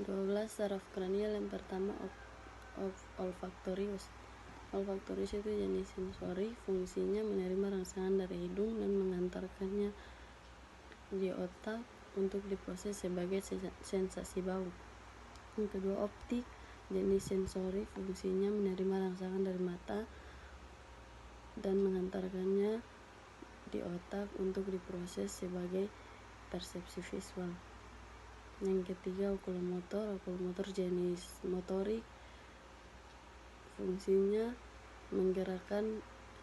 12. Saraf kranial yang pertama olfaktorius. Olfaktorius itu jenis sensori, fungsinya menerima rangsangan dari hidung dan mengantarkannya di otak untuk diproses sebagai sensasi bau. Yang kedua, optik, jenis sensori, fungsinya menerima rangsangan dari mata dan mengantarkannya di otak untuk diproses sebagai persepsi visual. Yang ketiga, okulomotor. Okulomotor jenis motorik, fungsinya menggerakkan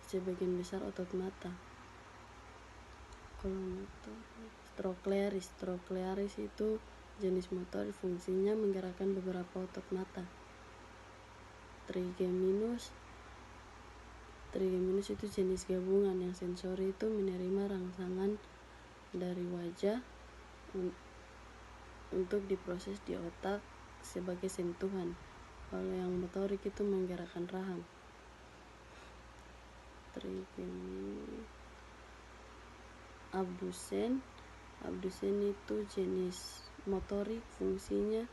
sebagian besar otot mata. Okulomotor. Troklearis. Troklearis itu jenis motorik, fungsinya menggerakkan beberapa otot mata. Trigeminus. Trigeminus itu jenis gabungan yang sensori itu menerima rangsangan dari wajah untuk diproses di otak sebagai sentuhan. Kalau yang motorik itu menggerakkan rahang. Trigeminus. Abdusen. Abdusen itu jenis motorik, fungsinya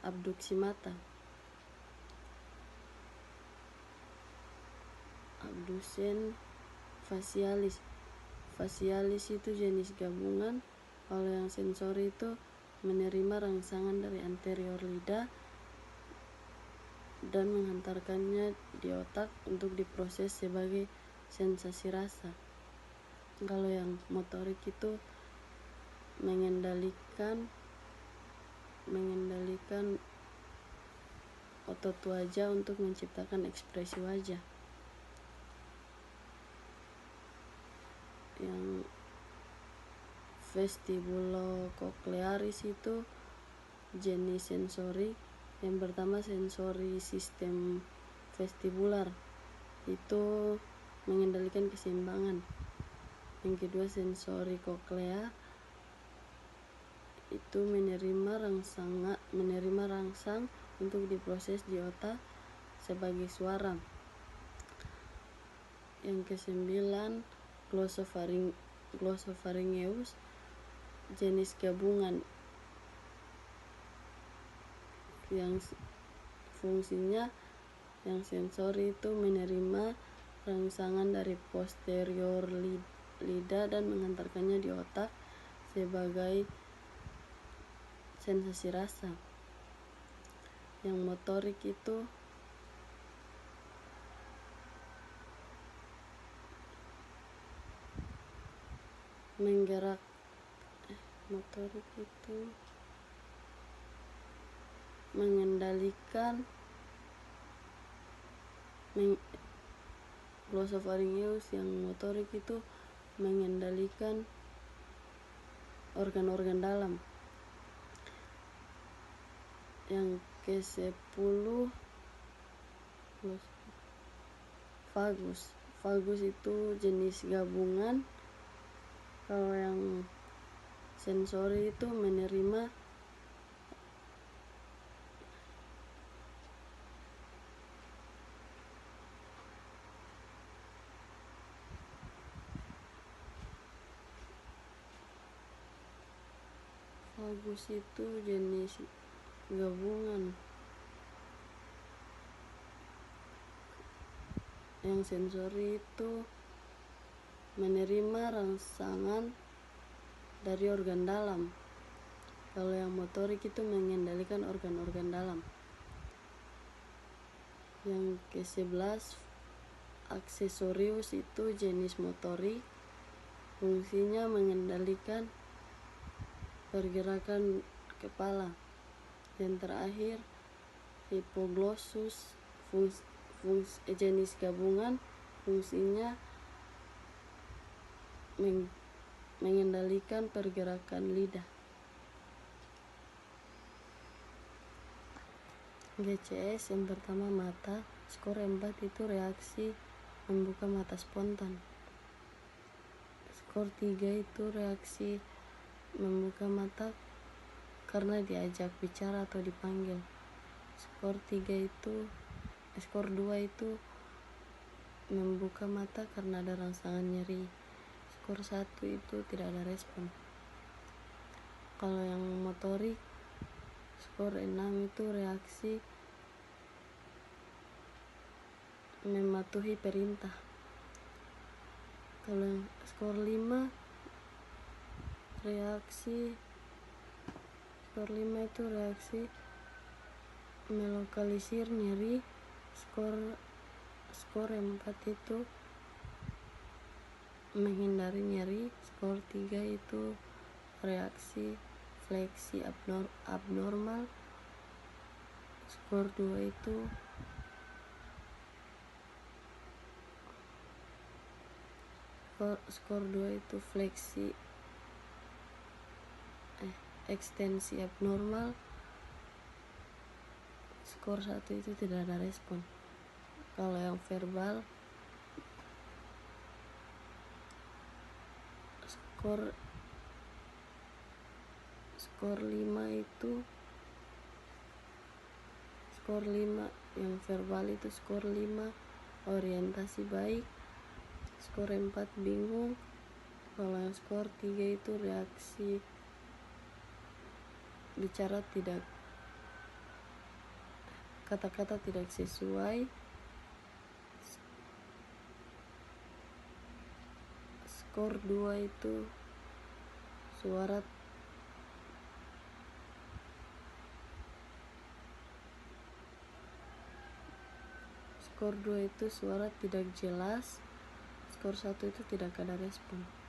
abduksi mata. Abdusen. Facialis. Facialis itu jenis gabungan. Kalau yang sensori itu menerima rangsangan dari anterior lidah dan menghantarkannya di otak untuk diproses sebagai sensasi rasa. Kalau yang motorik itu mengendalikan otot wajah untuk menciptakan ekspresi wajah. Yang vestibulococlearis itu jenis sensori. Yang pertama, sensori sistem vestibular, itu mengendalikan keseimbangan. Yang kedua, sensori koklea, itu menerima rangsang untuk diproses di otak sebagai suara. Yang kesembilan, glossopharyngeus, jenis gabungan yang fungsinya yang sensori itu menerima rangsangan dari posterior lidah dan mengantarkannya di otak sebagai sensasi rasa. Yang motorik itu mengendalikan glossopharyngeus. Yang motorik itu mengendalikan organ-organ dalam. Yang ke-10, vagus. Vagus itu jenis gabungan. Kalau yang sensori itu menerima vagus itu jenis gabungan. Yang sensori itu menerima rangsangan dari organ dalam. Kalau yang motorik itu mengendalikan organ-organ dalam. Yang ke-11, aksesorius, itu jenis motorik, fungsinya mengendalikan pergerakan kepala. Yang terakhir, hipoglossus, jenis gabungan, fungsinya mengendalikan pergerakan lidah. GCS yang pertama, mata. Skor 4 itu reaksi membuka mata spontan. Skor 3 itu reaksi membuka mata karena diajak bicara atau dipanggil. Skor 2 itu membuka mata karena ada rangsangan nyeri. Skor 1 itu tidak ada respon. Kalau yang motorik skor 6 itu reaksi mematuhi perintah. Kalau skor 5 itu reaksi melokalisir nyeri. Skor 4 itu menghindari nyeri. Skor 3 itu reaksi fleksi abnormal. Skor 2 itu fleksi ekstensi abnormal. Skor 1 itu tidak ada respon. Kalau yang verbal, skor 5 yang verbal itu skor 5 orientasi baik. Skor 4 bingung. Kalau yang skor 3 itu reaksi bicara kata-kata tidak sesuai. Skor 2 itu suara tidak jelas. Skor 1 itu tidak ada respon.